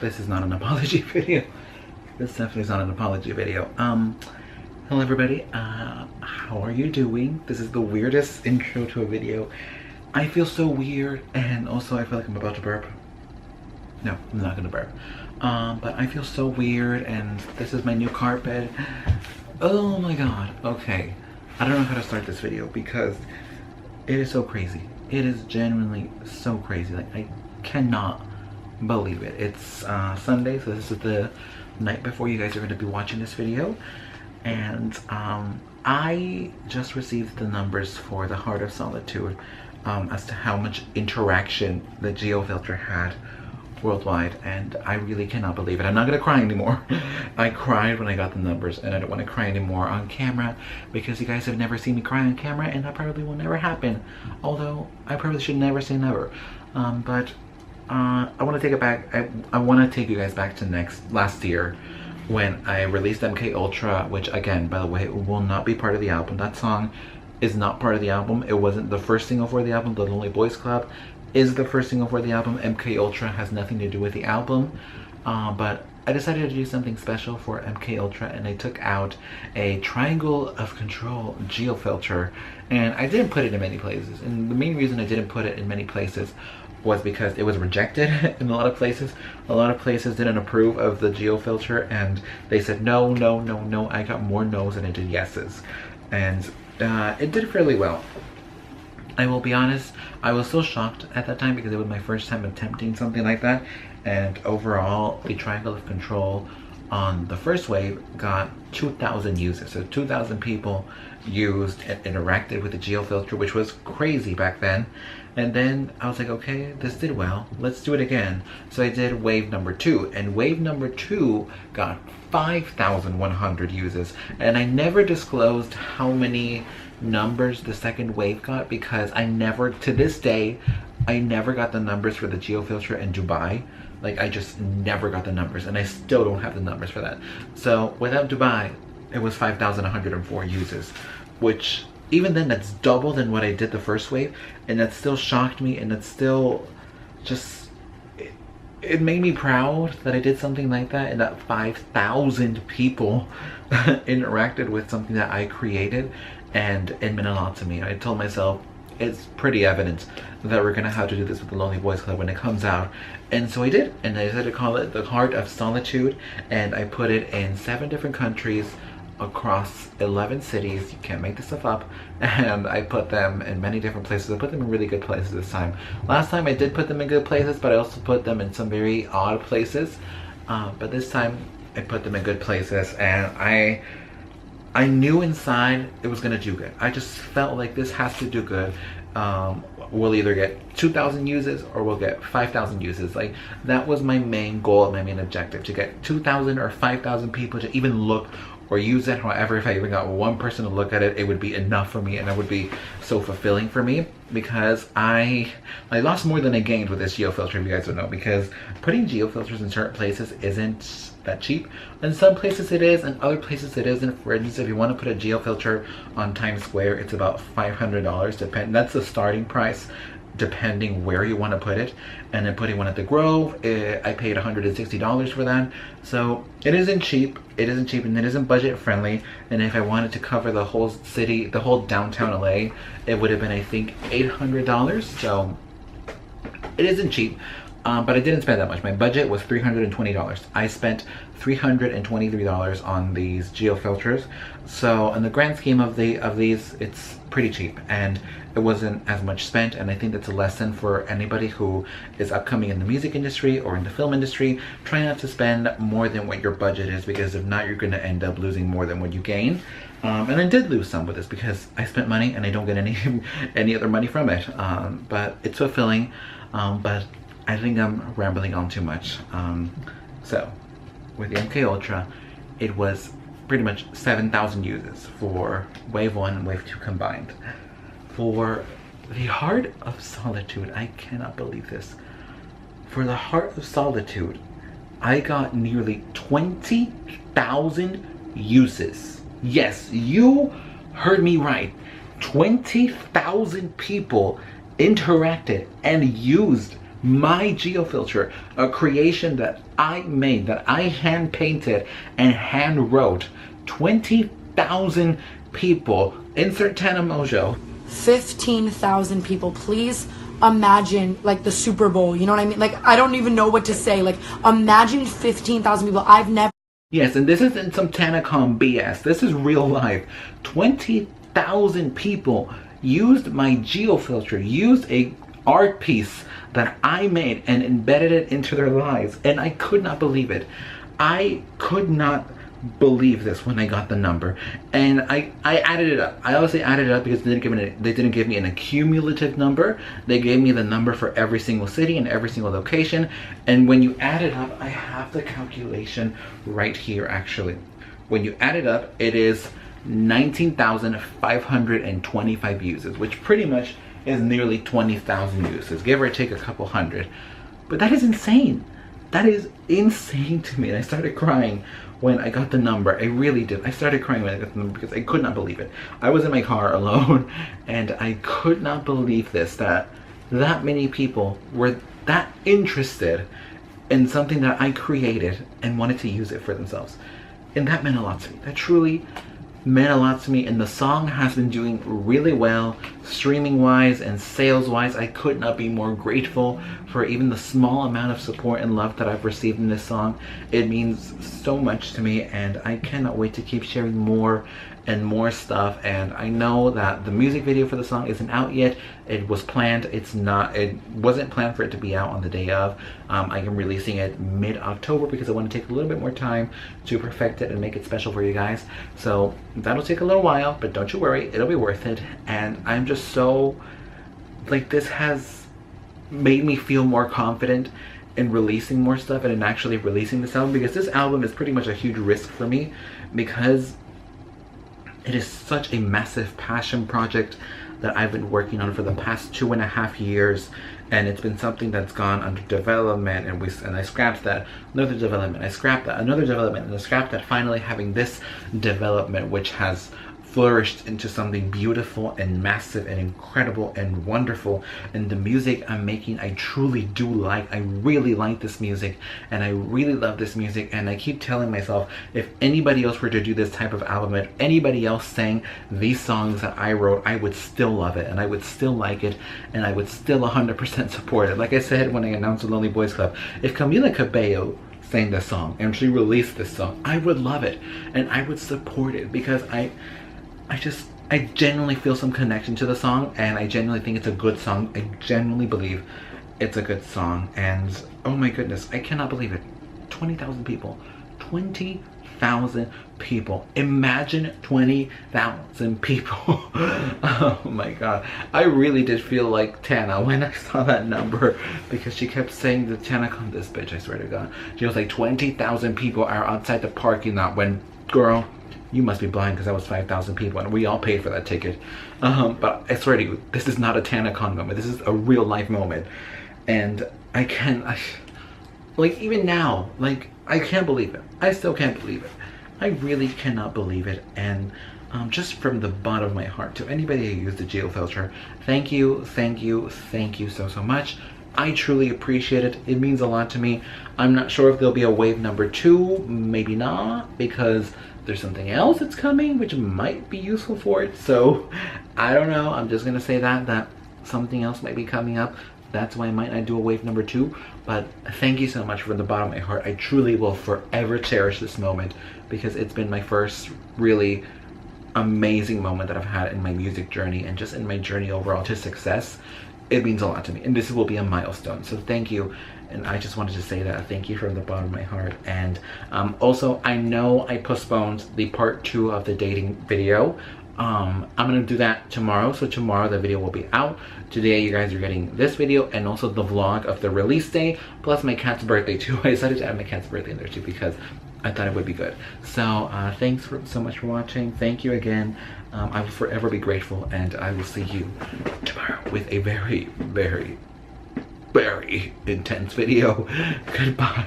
This is not an apology video. This definitely is not an apology video. Hello everybody. How are you doing? This is the weirdest intro to a video. I feel so weird, and also I feel like I'm about to burp. No, I'm not gonna burp. But I feel so weird, and this is my new carpet. Oh my god. Okay. I don't know how to start this video because it is so crazy. It is genuinely so crazy. Like, I cannot believe it. It's Sunday, so this is the night before you guys are going to be watching this video. And I just received the numbers for the Heart of Solitude as to how much interaction the GeoFilter had worldwide, and I really cannot believe it. I'm not gonna cry anymore. I cried when I got the numbers, and I don't want to cry anymore on camera because you guys have never seen me cry on camera, and that probably will never happen. Although I probably should never say never. But I want to take it back. I want to take you guys back to last year when I released MK Ultra, which again, by the way, will not be part of the album. That song is not part of the album. It wasn't the first single for the album. The Lonely Boys Club is the first single for the album. MK Ultra has nothing to do with the album, but I decided to do something special for MK Ultra, and I took out a Triangle of Control GeoFilter, and I didn't put it in many places. And the main reason I didn't put it in many places was because it was rejected in a lot of places. A lot of places didn't approve of the GeoFilter, and they said no, no, no, no. I got more no's than I did yeses, and it did fairly well. I will be honest, I was still shocked at that time because it was my first time attempting something like that. And overall, the Triangle of Control on the first wave got 2,000 users. So 2,000 people used and interacted with the GeoFilter, which was crazy back then. And then I was like, okay, this did well. Let's do it again. So I did wave number 2, and wave number 2 got 5,100 users. And I never disclosed how many numbers the second wave got because I never, to this day, I never got the numbers for the GeoFilter in Dubai. Like, I just never got the numbers, and I still don't have the numbers for that. So without Dubai, it was 5,104 users, which even then, that's double than what I did the first wave, and that still shocked me, and it still just, it made me proud that I did something like that, and that 5,000 people interacted with something that I created, and it meant a lot to me. I told myself, it's pretty evident that we're gonna have to do this with the Lonely Boys Club when it comes out. And so I did, and I decided to call it the Heart of Solitude, and I put it in 7 different countries across 11 cities. You can't make this stuff up. And I put them in many different places. I put them in really good places this time. Last time I did put them in good places, but I also put them in some very odd places. But this time I put them in good places, and I knew inside it was gonna do good. I just felt like this has to do good. We'll either get 2,000 users or we'll get 5,000 users. Like, that was my main goal, my main objective, to get 2,000 or 5,000 people to even look or use it. However, if I even got one person to look at it, it would be enough for me, and it would be so fulfilling for me, because I lost more than I gained with this GeoFilter, if you guys don't know, because putting GeoFilters in certain places isn't that cheap. In some places it is, and other places it isn't. For instance, if you want to put a GeoFilter on Times Square, it's about $500. That's the starting price, depending where you want to put it. And then putting one at the Grove, I paid $160 for that. So it isn't cheap. It isn't cheap, and it isn't budget friendly. And if I wanted to cover the whole city, the whole downtown LA, it would have been, I think, $800. So it isn't cheap. But I didn't spend that much. My budget was $320. I spent $323 on these GeoFilters. So in the grand scheme of these, it's pretty cheap, and it wasn't as much spent. And I think that's a lesson for anybody who is upcoming in the music industry or in the film industry. Try not to spend more than what your budget is, because if not, you're going to end up losing more than what you gain. And I did lose some with this because I spent money and I don't get any other money from it. But it's fulfilling. But I think I'm rambling on too much. So with the MK Ultra, it was pretty much 7,000 users for wave 1 and wave 2 combined. For the Heart of Solitude, I cannot believe this. For the Heart of Solitude, I got nearly 20,000 uses. Yes, you heard me right. 20,000 people interacted and used My GeoFilter, a creation that I made, that I hand painted and hand wrote. 20,000 people. Insert Tana Mojo. 15,000 people. Please imagine like the Super Bowl. You know what I mean? Like, I don't even know what to say. Like, imagine 15,000 people. I've never. Yes, and this isn't some TanaCon BS. This is real life. 20,000 people used my GeoFilter, used a art piece that I made and embedded it into their lives, and I could not believe it. I could not believe this when I got the number, and I added it up. I obviously added it up because they didn't give me an accumulative number. They gave me the number for every single city and every single location, and when you add it up, I have the calculation right here actually. When you add it up, it is 19,525 uses, which pretty much is nearly 20,000 uses, give or take a couple hundred. But that is insane. That is insane to me. And I started crying when I got the number. I really did. I started crying when I got the number because I could not believe it. I was in my car alone and I could not believe this, that many people were that interested in something that I created and wanted to use it for themselves. And that meant a lot to me. That truly meant a lot to me, and the song has been doing really well streaming wise and sales wise. I could not be more grateful for even the small amount of support and love that I've received in this song. It means so much to me, and I cannot wait to keep sharing more and more stuff. And I know that the music video for the song isn't out yet. It was planned. It wasn't planned for it to be out on the day of. I am releasing it mid-October because I want to take a little bit more time to perfect it and make it special for you guys. So that'll take a little while, but don't you worry, it'll be worth it. And I'm just so, like, this has made me feel more confident in releasing more stuff and in actually releasing this album, because this album is pretty much a huge risk for me because it is such a massive passion project that I've been working on for the past 2.5 years, and it's been something that's gone under development, and I scrapped that, another development, I scrapped that, another development, and I scrapped that, finally having this development, which has flourished into something beautiful and massive and incredible and wonderful. And the music I'm making, I truly do like. I really like this music, and I really love this music, and I keep telling myself, if anybody else were to do this type of album, if anybody else sang these songs that I wrote, I would still love it, and I would still like it, and I would still 100% support it. Like I said when I announced the Lonely Boys Club, if Camila Cabello sang this song and she released this song, I would love it and I would support it, because I genuinely feel some connection to the song, and I genuinely think it's a good song. I genuinely believe it's a good song, and oh my goodness, I cannot believe it. 20,000 people. 20,000 people. Imagine 20,000 people. Oh my god. I really did feel like Tana when I saw that number, because she kept saying the TanaCon, this bitch, I swear to god. She was like, 20,000 people are outside the parking lot, when, girl, you must be blind, because that was 5,000 people and we all paid for that ticket. But I swear to you, this is not a TanaCon moment. This is a real life moment. And like, even now, like, I can't believe it. I still can't believe it. I really cannot believe it. And just from the bottom of my heart, to anybody who used the GeoFilter, thank you, thank you, thank you so much. I truly appreciate it. It means a lot to me. I'm not sure if there'll be a wave number 2, maybe not, because there's something else that's coming which might be useful for it. So I don't know. I'm just gonna say that something else might be coming up. That's why I might not do a wave number 2. But thank you so much from the bottom of my heart. I truly will forever cherish this moment, because it's been my first really amazing moment that I've had in my music journey, and just in my journey overall to success. It means a lot to me, and this will be a milestone. So thank you. And I just wanted to say that thank you from the bottom of my heart. And also, I know I postponed the part 2 of the dating video. I'm gonna do that tomorrow. So tomorrow the video will be out. Today you guys are getting this video, and also the vlog of the release day, plus my cat's birthday too. I decided to add my cat's birthday in there too, because I thought it would be good. So thanks so much for watching. Thank you again. I will forever be grateful, and I will see you tomorrow with a very, very, very intense video. Goodbye.